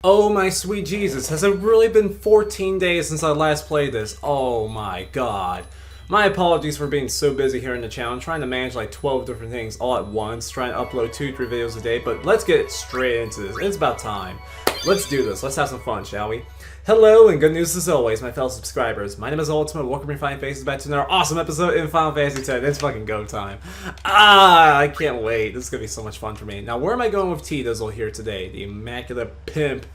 Oh my sweet Jesus, has it really been 14 days since I last played this? Oh my god. My apologies for being so busy here in the channel. I'm trying to manage like 12 different things all at once, trying to upload 2-3 videos a day, but let's get straight into this. It's about time. Let's do this. Let's have some fun, shall we? Hello, and good news as always, my fellow subscribers. My name is UltimaAlmighty. Welcome your fine faces back to another awesome episode in Final Fantasy X. It's fucking go time. I can't wait. This is gonna be so much fun for me. Now, where am I going with T-Dizzle here today? The immaculate pimp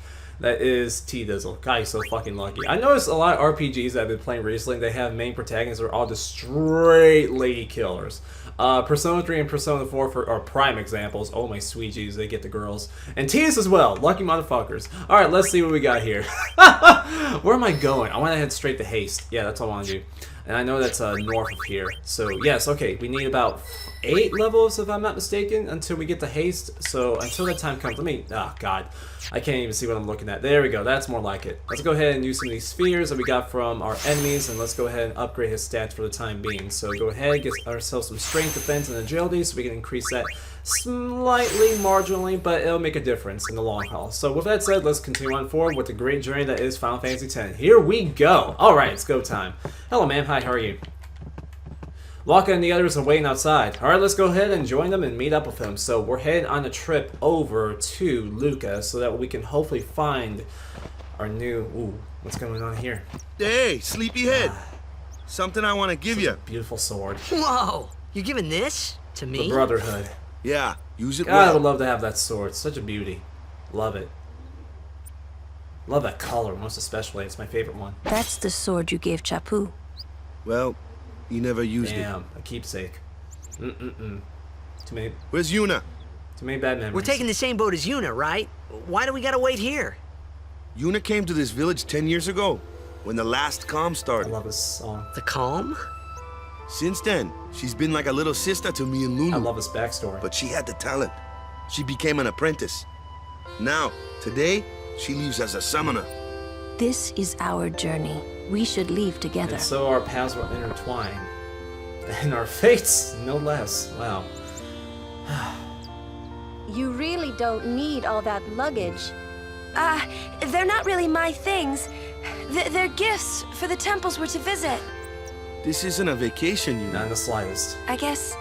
that is T-Dizzle. God, he's so fucking lucky. I noticed a lot of RPGs that I've been playing recently, they have main protagonists that are all just straight lady killers. Persona 3 and Persona 4 are prime examples. Oh my sweet Jesus, they get the girls. And T's as well. Lucky motherfuckers. Alright, let's see what we got here. Where am I going? I want to head straight to Haste. Yeah, that's what I want to do. And I know that's north of here. So, yes, okay. We need about 8 levels, if I'm not mistaken, until we get to Haste. So, until that time comes, let me... Oh, God. I can't even see what I'm looking at. There we go. That's more like it. Let's go ahead and use some of these spheres that we got from our enemies, and let's go ahead and upgrade his stats for the time being. So, go ahead, get ourselves some strength, defense, and agility, so we can increase that slightly, marginally, but it'll make a difference in the long haul. So, with that said, let's continue on forward with the great journey that is Final Fantasy X. Here we go! Alright, it's go time. Hello, ma'am. Hi, how are you? Waka and the others are waiting outside. Alright, let's go ahead and join them and meet up with them. So we're heading on a trip over to Luca so that we can hopefully find our new... Ooh, what's going on here? Hey, sleepyhead. Something I want to give you. Beautiful sword. Whoa! You're giving this to me? The Brotherhood. Yeah, use it God, well. I would love to have that sword. Such a beauty. Love it. Love that color, most especially. It's my favorite one. That's the sword you gave Chapu. Well, he never used Damn, a keepsake. Too many... Where's Yuna? Too many bad memories. We're taking the same boat as Yuna, right? Why do we gotta wait here? Yuna came to this village 10 years ago, when the last calm I started. love this song. The calm? Since then, she's been like a little sister to me and Lulu. I love this backstory. But she had the talent. She became an apprentice. Now, today, she leaves as a summoner. This is our journey. We should leave together. And so our paths will intertwine. And our fates, no less. Wow. You really don't need all that luggage. They're not really my things. They're gifts for the temples we're to visit. This isn't a vacation, Yuna. Not in the slightest. I guess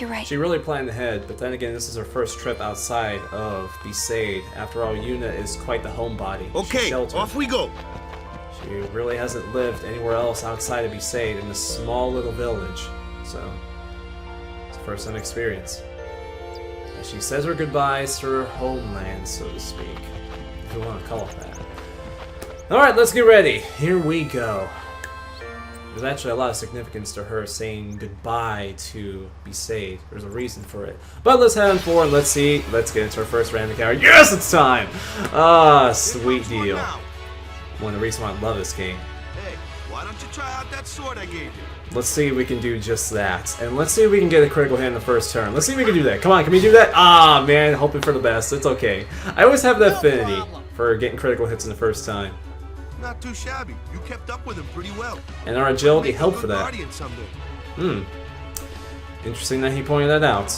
you're right. She really planned ahead, but then again, this is her first trip outside of Besaid. After all, Yuna is quite the homebody. Okay, off we go. She really hasn't lived anywhere else outside of Besaid in this small little village. So, it's a first-time experience. And she says her goodbyes to her homeland, so to speak. If you want to call it that. Alright, let's get ready. Here we go. There's actually a lot of significance to her saying goodbye to Besaid. There's a reason for it. But let's head on forward. Let's see. Let's get into our first random encounter. Yes, it's time! Ah, sweet deal. One of the reasons why I love this game. Hey, why don't you try out that sword I gave you? Let's see if we can do just that. And let's see if we can get a critical hit in the first turn. Let's see if we can do that. Come on, can we do that? Ah, man, hoping for the best. It's okay. I always have that affinity for getting critical hits in the first time. Not too shabby. You kept up with him pretty well. And our agility helped for that. Guardian someday. Interesting that he pointed that out.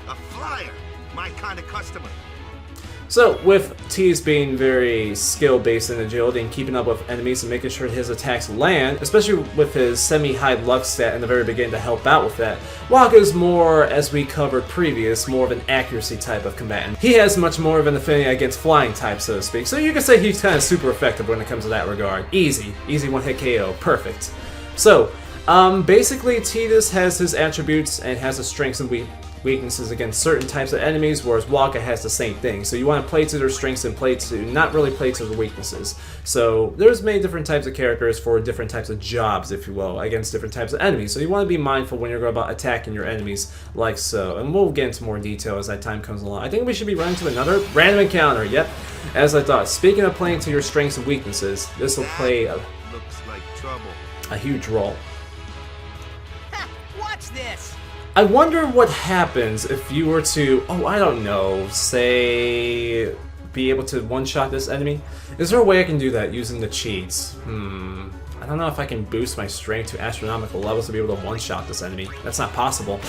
A flyer. My kind of customer. So, with T's being very skill-based in agility and keeping up with enemies and making sure his attacks land, especially with his semi-high luck stat in the very beginning to help out with that, Waka's more, as we covered previous, more of an accuracy type of combatant. He has much more of an affinity against flying types, so to speak, so you can say he's kind of super effective when it comes to that regard. Easy one-hit KO. Perfect. So, basically, Tidus has his attributes and has his strengths and weaknesses against certain types of enemies, whereas Waka has the same thing. So you want to play to their strengths and play to, not really play to their weaknesses. So there's many different types of characters for different types of jobs, if you will, against different types of enemies. So you want to be mindful when you're going about attacking your enemies like so. And we'll get into more detail as that time comes along. I think we should be running to another random encounter. Yep, as I thought. Speaking of playing to your strengths and weaknesses, this will play Looks like trouble. a huge role. Watch this! I wonder what happens if you were to, oh, I don't know, say, be able to one-shot this enemy? Is there a way I can do that using the cheats? I don't know if I can boost my strength to astronomical levels to be able to one-shot this enemy. That's not possible.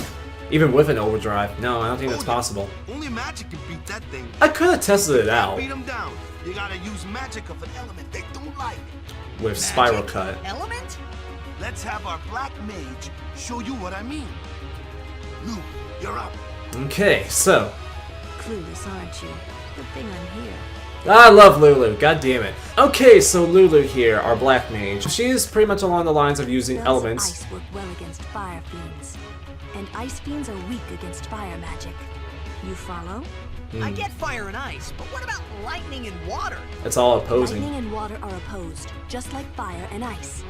Even with an overdrive. No, I don't think that's possible. Only magic can beat that thing. I could have tested it out Beat them down. You gotta use magic of an element they don't like. with Spiral Cut. Element? Let's have our black mage show you what I mean. Lou, you're up. Okay, so Clueless, aren't you? Good thing I'm here. I love Lulu, god damn it. Okay, so Lulu here, our black mage. She's pretty much along the lines of using Does elements. ice work well against fire fiends? And ice fiends are weak against fire magic. You follow? I get fire and ice, but what about lightning and water? It's all opposing. Lightning and water are opposed, just like fire and ice.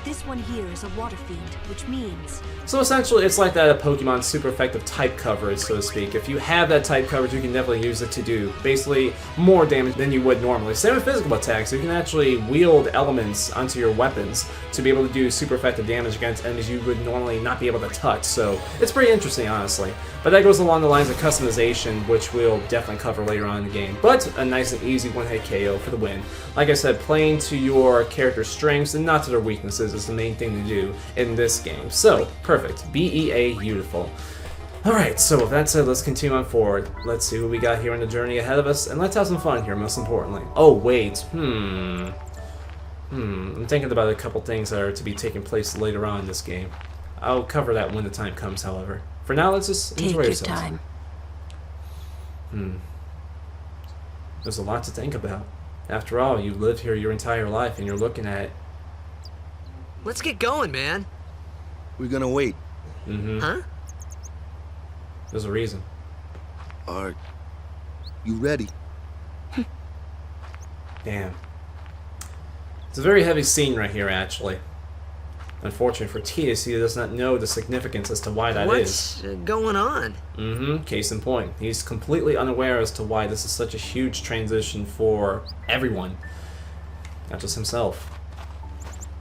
This one here is a water fiend, which means... So essentially, it's like that a Pokemon's super effective type coverage, so to speak. If you have that type coverage, you can definitely use it to do basically more damage than you would normally. Same with physical attacks. You can actually wield elements onto your weapons to be able to do super effective damage against enemies you would normally not be able to touch. So it's pretty interesting, honestly. But that goes along the lines of customization, which we'll definitely cover later on in the game. But a nice and easy one-hit KO for the win. Like I said, playing to your character's strengths and not to their weaknesses is the main thing to do in this game. So, perfect. BEA, beautiful. Alright, so with that said, let's continue on forward. Let's see what we got here on the journey ahead of us, and let's have some fun here, most importantly. Oh, wait. I'm thinking about a couple things that are to be taking place later on in this game. I'll cover that when the time comes, however. For now, let's just Take enjoy your ourselves. time. There's a lot to think about. After all, you've lived here your entire life, and you're looking at... Let's get going, man. We're gonna wait. Huh? There's a reason. Are you ready? Damn. It's a very heavy scene right here, actually. Unfortunately for Titus, he does not know the significance as to why that is. What's going on? Case in point. He's completely unaware as to why this is such a huge transition for everyone. Not just himself.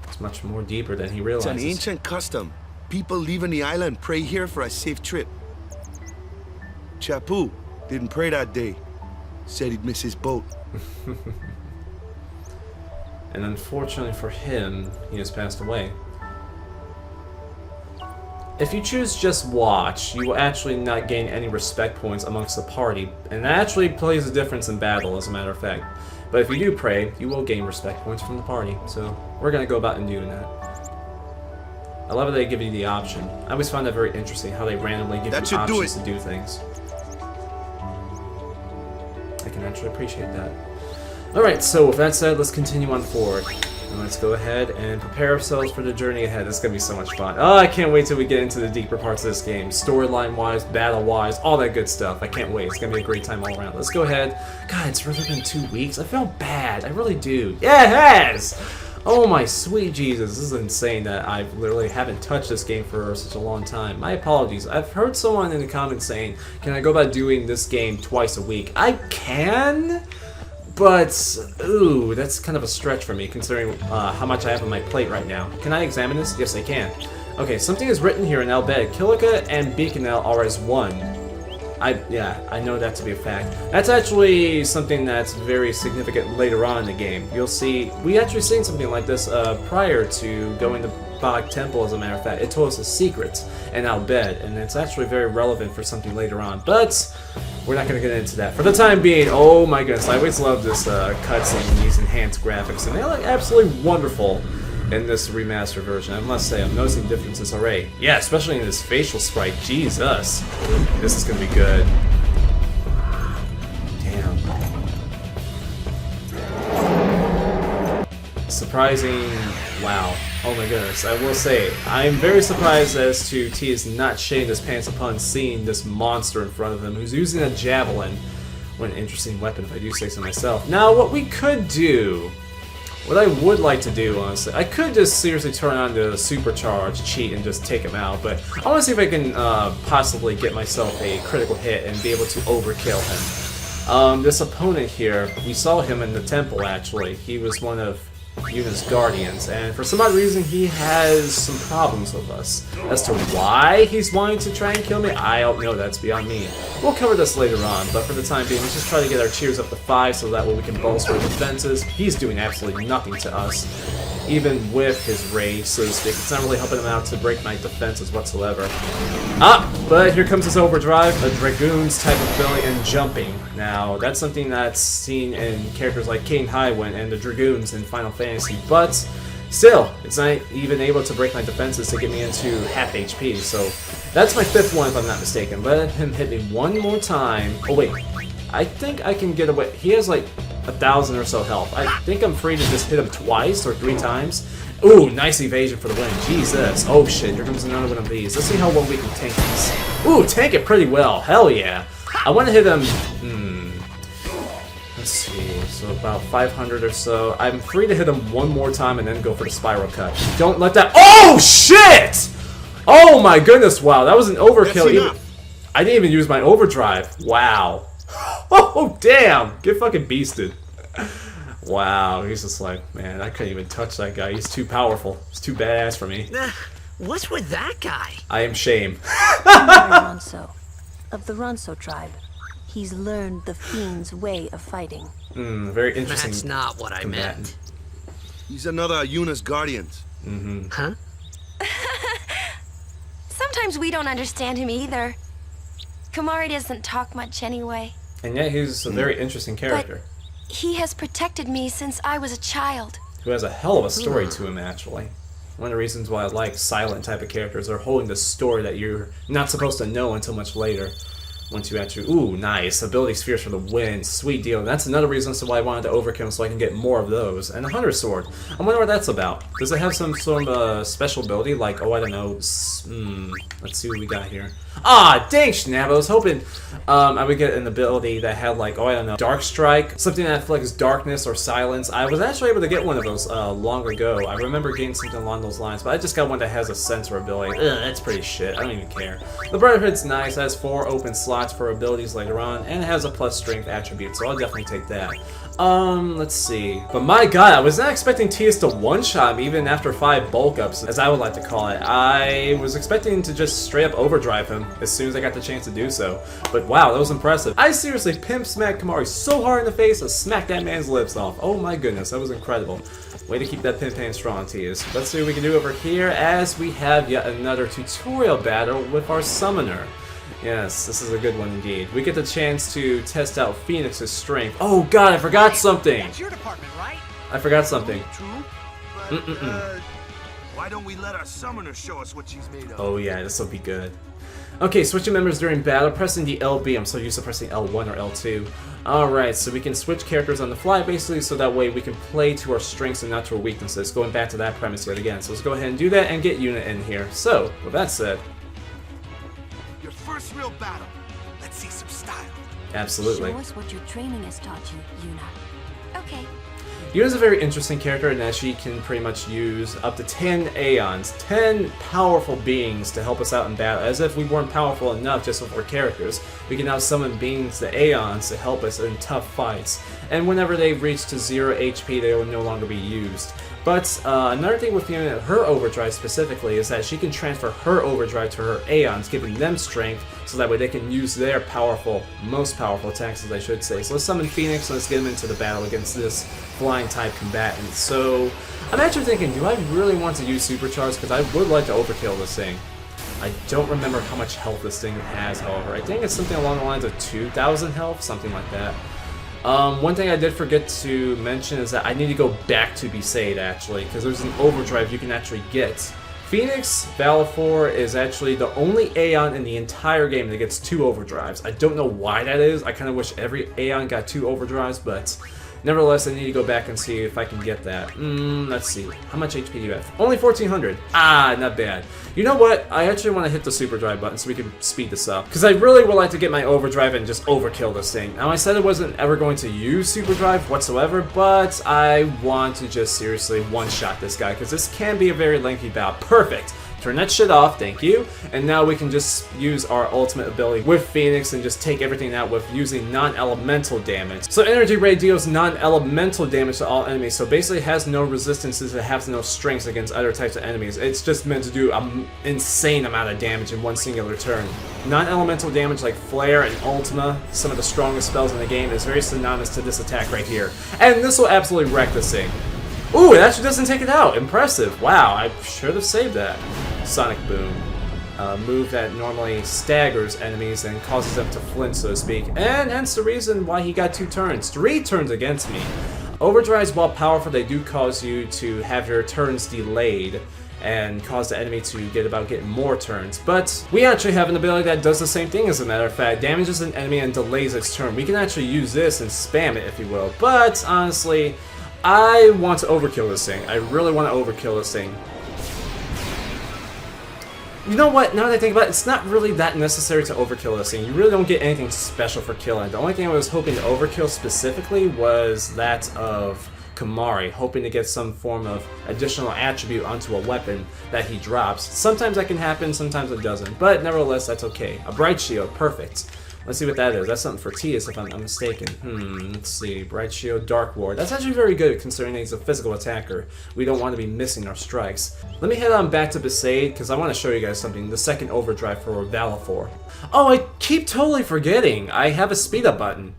It's much more deeper than he It's realizes. an ancient custom. People leaving the island pray here for a safe trip. Chapu didn't pray that day. Said he'd miss his boat. And unfortunately for him, he has passed away. If you choose just watch, you will actually not gain any respect points amongst the party, and that actually plays a difference in battle, as a matter of fact. But if you do pray, you will gain respect points from the party, so we're gonna go about and doing that. I love that they give you the option. I always find that very interesting, how they randomly give That you should do options it. to do things. I can actually appreciate that. Alright, so with that said, let's continue on forward. And let's go ahead and prepare ourselves for the journey ahead. It's gonna be so much fun. Oh, I can't wait till we get into the deeper parts of this game. Storyline-wise, battle-wise, all that good stuff. I can't wait. It's gonna be a great time all around. Let's go ahead. God, it's really been 2 weeks. I feel bad. I really do. Yeah, it has! Oh my sweet Jesus, this is insane that I literally haven't touched this game for such a long time. My apologies. I've heard someone in the comments saying, can I go about doing this game twice a week? I can, but ooh, that's kind of a stretch for me considering how much I have on my plate right now. Can I examine this? Yes, I can. Okay, something is written here in Albed. Kilika and Beaconel are as one. I know that to be a fact. That's actually something that's very significant later on in the game. You'll see, we actually seen something like this prior to going to Bog Temple, as a matter of fact. It told us a secret in Albed, and it's actually very relevant for something later on. But we're not going to get into that. For the time being, oh my goodness, I always love this cutscene and these enhanced graphics, and they look absolutely wonderful in this remastered version. I must say, I'm noticing differences already. Yeah, especially in this facial sprite. Jesus. This is gonna be good. Damn. Surprising. Wow. Oh my goodness. I will say, I'm very surprised as to T is not shitting his pants upon seeing this monster in front of him who's using a javelin. What an interesting weapon, if I do say so myself. Now, what we could do, what I would like to do, honestly, I could just seriously turn on the supercharge cheat and just take him out, but I want to see if I can possibly get myself a critical hit and be able to overkill him. This opponent here, we saw him in the temple, actually. He was one of Yuna's guardians, and for some odd reason he has some problems with us. As to why he's wanting to try and kill me, I don't know, that's beyond me. We'll cover this later on, but for the time being, let's just try to get our cheers up to 5 so that way we can bolster our defenses. He's doing absolutely nothing to us, even with his rage, so to speak. It's not really helping him out to break my defenses whatsoever. But here comes his overdrive, a Dragoon's type of ability, and jumping. Now, that's something that's seen in characters like King Highwind and the Dragoons in Final Fantasy, but still, it's not even able to break my defenses to get me into half HP, so that's my 5th one if I'm not mistaken. Let him hit me one more time. Oh wait, I think I can get away. He has like 1,000 or so health. I think I'm free to just hit him twice or 3 times. Ooh, nice evasion for the win. Jesus. Oh shit, here comes another one of these. Let's see how well we can tank this. Ooh, tank it pretty well. Hell yeah. I want to hit him... Let's see, so about 500 or so. I'm free to hit him one more time and then go for the spiral cut. Don't let that... Oh shit! Oh my goodness, wow, that was an overkill. I didn't even use my overdrive. Wow. Oh damn! Get fucking beasted. Wow, he's just like, man, I couldn't even touch that guy. He's too powerful. He's too badass for me. What's with that guy? I am Shame. Ronso, of the Ronso tribe. He's learned the Fiend's way of fighting. Very interesting. That's not what I meant. He's another Yuna's guardians. Huh? Sometimes we don't understand him either. Kumari doesn't talk much anyway. And yet he's a very interesting character. But he has protected me since I was a child. Who has a hell of a story to him, actually. One of the reasons why I like silent type of characters are holding the story that you're not supposed to know until much later. Once you actually... Ooh, nice. Ability Spheres for the win. Sweet deal. And that's another reason as to why I wanted to overkill, so I can get more of those. And a Hunter Sword. I wonder what that's about. Does it have some sort of special ability? Like, oh, I don't know. Let's see what we got here. Ah, dang, Schnapp. I was hoping I would get an ability that had, like, oh, I don't know, Dark Strike. Something that afflicts darkness or silence. I was actually able to get one of those long ago. I remember getting something along those lines, but I just got one that has a sensor ability. Ugh, that's pretty shit. I don't even care. The Brotherhood's nice. It has 4 open slots for abilities later on, and it has a plus strength attribute, so I'll definitely take that. Let's see. But my god, I was not expecting Tias to one-shot me even after 5 bulk ups, as I would like to call it. I was expecting to just straight up overdrive him as soon as I got the chance to do so. But wow, that was impressive. I seriously pimp smacked Kumari so hard in the face, I smacked that man's lips off. Oh my goodness, that was incredible. Way to keep that pimp hand strong, Tias. Let's see what we can do over here as we have yet another tutorial battle with our summoner. Yes, this is a good one indeed. We get the chance to test out Phoenix's strength. Oh god, I forgot something! That's your department, right? I forgot something. True, but why don't we let our summoner show us what she's made of? Oh yeah, this will be good. Okay, switching members during battle, pressing the LB. I'm so used to pressing L1 or L2. Alright, so we can switch characters on the fly basically, so that way we can play to our strengths and not to our weaknesses. Going back to that premise yet again. So let's go ahead and do that and get Yuna in here. So, with that said... First real battle. Let's see some style. Absolutely. Show us what your training has taught you, Yuna. Okay. Yuna's a very interesting character in that she can pretty much use up to 10 Aeons, 10 powerful beings to help us out in battle. As if we weren't powerful enough just with our characters, we can now summon beings to Aeons to help us in tough fights. And whenever they reach to 0 HP, they will no longer be used. But another thing with Yuna, her overdrive specifically, is that she can transfer her overdrive to her Aeons, giving them strength, so that way they can use their powerful, most powerful attacks, as I should say. So let's summon Phoenix and let's get him into the battle against this flying type combatant. So I'm actually thinking, do I really want to use Supercharge? Because I would like to overkill this thing. I don't remember how much health this thing has, however. I think it's something along the lines of 2,000 health, something like that. One thing I did forget to mention is that I need to go back to Besaid, actually, because there's an overdrive you can actually get. Phoenix Valifor is actually the only Aeon in the entire game that gets 2 overdrives. I don't know why that is. I kind of wish every Aeon got 2 overdrives, but nevertheless, I need to go back and see if I can get that. Let's see. How much HP do you have? Only 1,400. Ah, not bad. You know what? I actually want to hit the super drive button so we can speed this up. Because I really would like to get my overdrive and just overkill this thing. Now, I said I wasn't ever going to use super drive whatsoever, but I want to just seriously one-shot this guy, because this can be a very lengthy bout. Perfect! Turn that shit off, thank you. And now we can just use our ultimate ability with Phoenix and just take everything out with using non-elemental damage. So Energy Ray deals non-elemental damage to all enemies, so basically it has no resistances, it has no strengths against other types of enemies. It's just meant to do an insane amount of damage in one singular turn. Non-elemental damage like Flare and Ultima, some of the strongest spells in the game, is very synonymous to this attack right here. And this will absolutely wreck this thing. Ooh, it actually doesn't take it out. Impressive. Wow, I should have saved that. Sonic Boom. Move that normally staggers enemies and causes them to flinch, so to speak. And hence the reason why he got 2 turns. 3 turns against me. Overdrives, while powerful, they do cause you to have your turns delayed and cause the enemy to get more turns. But we actually have an ability that does the same thing, as a matter of fact. Damages an enemy and delays its turn. We can actually use this and spam it, if you will. But honestly, I want to overkill this thing. I really want to overkill this thing. You know what, now that I think about it, it's not really that necessary to overkill this thing. You really don't get anything special for killing. The only thing I was hoping to overkill specifically was that of Kamari, hoping to get some form of additional attribute onto a weapon that he drops. Sometimes that can happen, sometimes it doesn't, but nevertheless, that's okay. A Bright Shield, perfect. Let's see what that is. That's something for Tias, if I'm not mistaken. Let's see. Bright Shield, Dark Ward. That's actually very good considering he's a physical attacker. We don't want to be missing our strikes. Let me head on back to Besaid because I want to show you guys something. The second overdrive for Valifor. Oh, I keep totally forgetting. I have a speed up button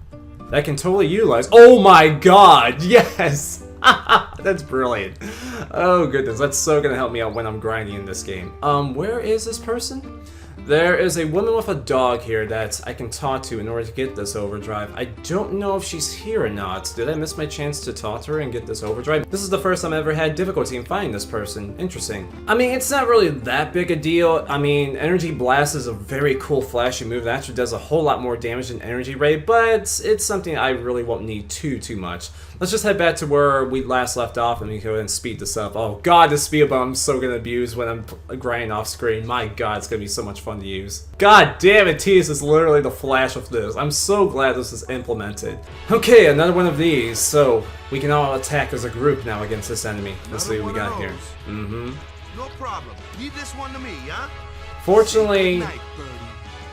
that I can totally utilize. Oh my god, yes! That's brilliant. Oh goodness, that's so gonna help me out when I'm grinding in this game. Where is this person? There is a woman with a dog here that I can talk to in order to get this overdrive. I don't know if she's here or not. Did I miss my chance to talk to her and get this overdrive? This is the first time I ever had difficulty in finding this person. Interesting. I mean, it's not really that big a deal. I mean, Energy Blast is a very cool flashy move that actually does a whole lot more damage than Energy Ray, but it's something I really won't need too much. Let's just head back to where we last left off and we can go ahead and speed this up. Oh god, this speed up I'm so gonna abuse when I'm grinding off screen. My god, it's gonna be so much fun to use. God damn it, Tias is literally the Flash of this. I'm so glad this is implemented. Okay, another one of these. So we can all attack as a group now against this enemy. Let's see what we got here. No problem. Leave this one to me, huh? Fortunately,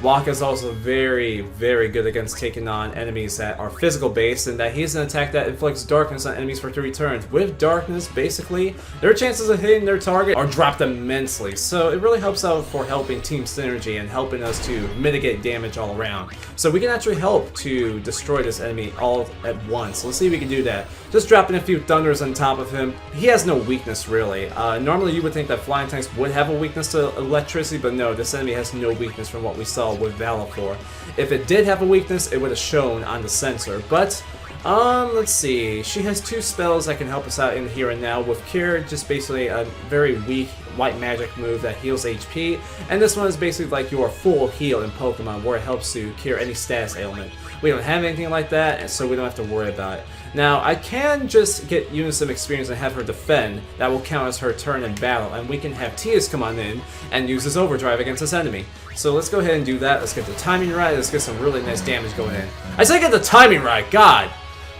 Waka's also very good against taking on enemies that are physical based, and that he's an attack that inflicts darkness on enemies for 3 turns. With darkness, basically, their chances of hitting their target are dropped immensely, so it really helps out for helping team synergy and helping us to mitigate damage all around. So we can actually help to destroy this enemy all at once. Let's see if we can do that. Just dropping a few thunders on top of him. He has no weakness really. Normally you would think that flying tanks would have a weakness to electricity, but no, this enemy has no weakness from what we saw with Valifor. If it did have a weakness, it would have shown on the sensor. But let's see. She has 2 spells that can help us out in here and now. With Cure, just basically a very weak white magic move that heals HP, and this one is basically like your full heal in Pokemon, where it helps to cure any status ailment. We don't have anything like that, and so we don't have to worry about it. Now, I can just get Yuna some experience and have her defend. That will count as her turn in battle, and we can have Tias come on in and use this overdrive against this enemy. So let's go ahead and do that. Let's get the timing right. Let's get some really nice damage going in. I said get the timing right! God!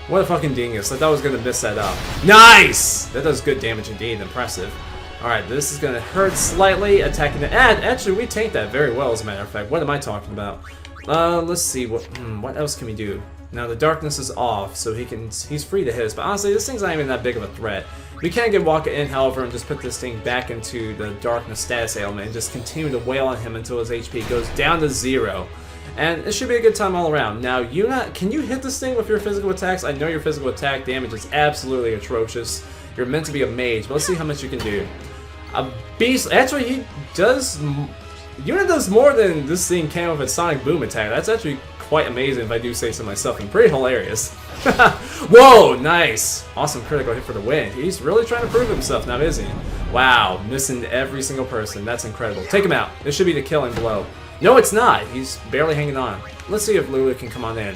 What a fucking dingus. I thought I was going to miss that up. Nice! That does good damage indeed. Impressive. Alright, this is going to hurt slightly. Attacking the... Actually, we tanked that very well, as a matter of fact. What am I talking about? Let's see. What else can we do? Now, the darkness is off, so he's free to hit us. But honestly, this thing's not even that big of a threat. We can get Waka in, however, and just put this thing back into the darkness status ailment and just continue to wail on him until his HP goes down to 0. And it should be a good time all around. Now, Yuna, can you hit this thing with your physical attacks? I know your physical attack damage is absolutely atrocious. You're meant to be a mage, but let's see how much you can do. A beast. Actually, he does. Yuna does more than this thing can with its Sonic Boom attack. That's actually quite amazing if I do say so myself, and pretty hilarious. Whoa, nice. Awesome critical hit for the win. He's really trying to prove himself now, isn't he? Wow, missing every single person. That's incredible. Take him out. This should be the killing blow. No, it's not. He's barely hanging on. Let's see if Lulu can come on in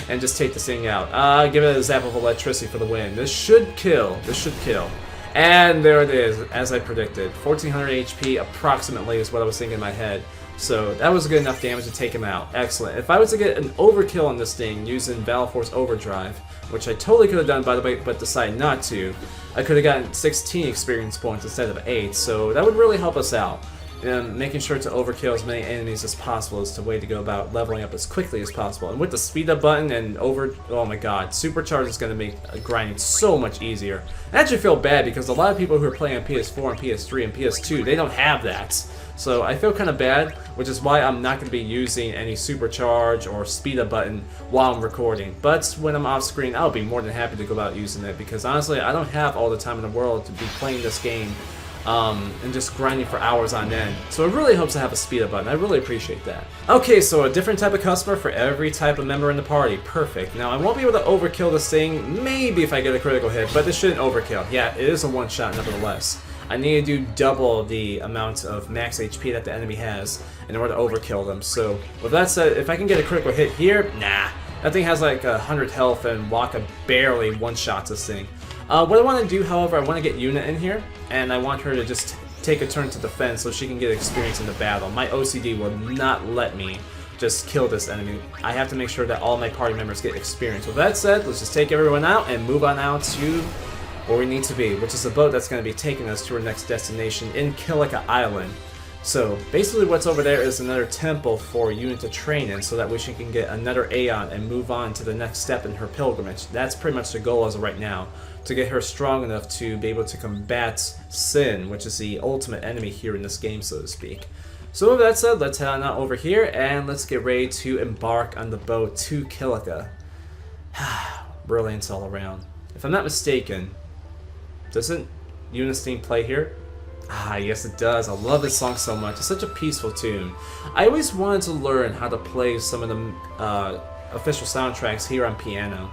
and just take this thing out. Give it a zap of electricity for the win. This should kill. This should kill. And there it is, as I predicted. 1400 HP approximately is what I was thinking in my head. So that was good enough damage to take him out. Excellent. If I was to get an overkill on this thing using Valifor's Overdrive, which I totally could have done by the way, but decided not to, I could have gotten 16 experience points instead of 8, so that would really help us out. making sure to overkill as many enemies as possible is the way to go about leveling up as quickly as possible. And with the speed up button and oh my god, supercharge is going to make grinding so much easier. I actually feel bad because a lot of people who are playing on PS4 and PS3 and PS2, they don't have that. So I feel kind of bad, which is why I'm not going to be using any supercharge or speed up button while I'm recording. But when I'm off screen, I'll be more than happy to go about using it because honestly, I don't have all the time in the world to be playing this game and just grinding for hours on end. So it really helps to have a speed up button. I really appreciate that. Okay, so a different type of customer for every type of member in the party. Perfect. Now I won't be able to overkill this thing, maybe if I get a critical hit, but this shouldn't overkill. Yeah, it is a one-shot nevertheless. I need to do double the amount of max HP that the enemy has in order to overkill them. So with that said, if I can get a critical hit here, nah. That thing has like 100 health and Waka barely one-shots this thing. What I want to do, however, I want to get Yuna in here, and I want her to just take a turn to defend so she can get experience in the battle. My OCD will not let me just kill this enemy. I have to make sure that all my party members get experience. With that said, let's just take everyone out and move on out to where we need to be, which is the boat that's going to be taking us to our next destination in Kilika Island. So basically what's over there is another temple for Yuna to train in so that way she can get another Aeon and move on to the next step in her pilgrimage. That's pretty much the goal as of right now, to get her strong enough to be able to combat Sin, which is the ultimate enemy here in this game, so to speak. So with that said, let's head on out over here and let's get ready to embark on the boat to Kilika. Brilliance all around. If I'm not mistaken, doesn't Yuna's theme play here? Ah, yes it does. I love this song so much. It's such a peaceful tune. I always wanted to learn how to play some of the official soundtracks here on piano.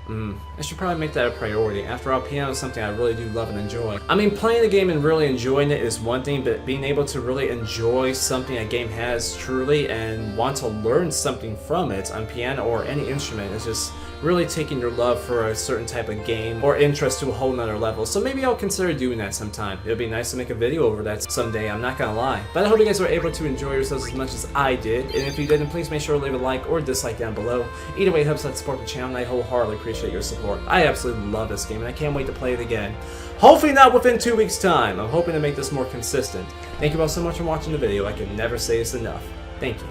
I should probably make that a priority. After all, piano is something I really do love and enjoy. I mean, playing the game and really enjoying it is one thing, but being able to really enjoy something a game has truly and want to learn something from it on piano or any instrument is just really taking your love for a certain type of game or interest to a whole nother level. So maybe I'll consider doing that sometime. It would be nice to make a video over that someday, I'm not gonna lie. But I hope you guys were able to enjoy yourselves as much as I did. And if you didn't, please make sure to leave a like or dislike down below. Either way, it helps out support the channel and I wholeheartedly appreciate your support. I absolutely love this game and I can't wait to play it again. Hopefully not within 2 weeks time. I'm hoping to make this more consistent. Thank you all so much for watching the video. I can never say this enough. Thank you.